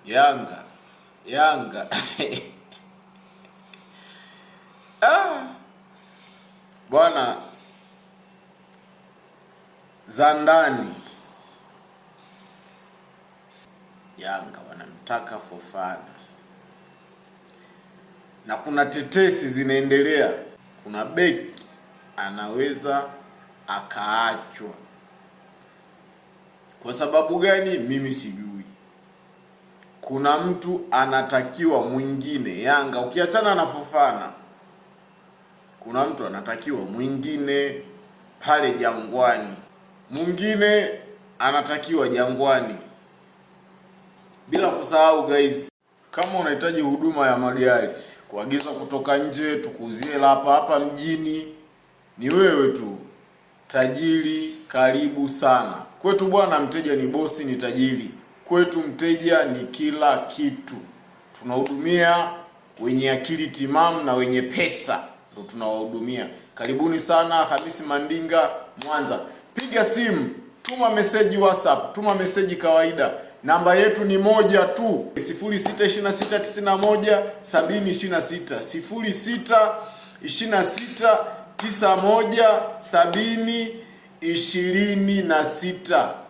Yanga bwana, za ndani Yanga wanamtaka Fofana, na kuna tetesi zinaendelea, kuna beki anaweza akaachwa. Kwa sababu gani? Mimi sijui. Kuna mtu anatakiwa mwingine Yanga, ukiachana na Fofana, kuna mtu anatakiwa mwingine pale Jangwani, mwingine anatakiwa Jangwani. Bila kusahau guys, kama unahitaji huduma ya magari, kuagiza kutoka nje tukuuzie hapa mjini, ni wewe tu. Tajiri karibu sana kwetu bwana. Mteja ni bosi, ni tajiri kwetu. Mteja ni kila kitu. Tunahudumia wenye akili timamu na wenye pesa, ndio tunawahudumia. Karibuni sana Hamisi Mandinga, Mwanza. Piga simu, tuma message WhatsApp, tuma message kawaida. Namba yetu ni moja tu, 0626917026, 0626917026.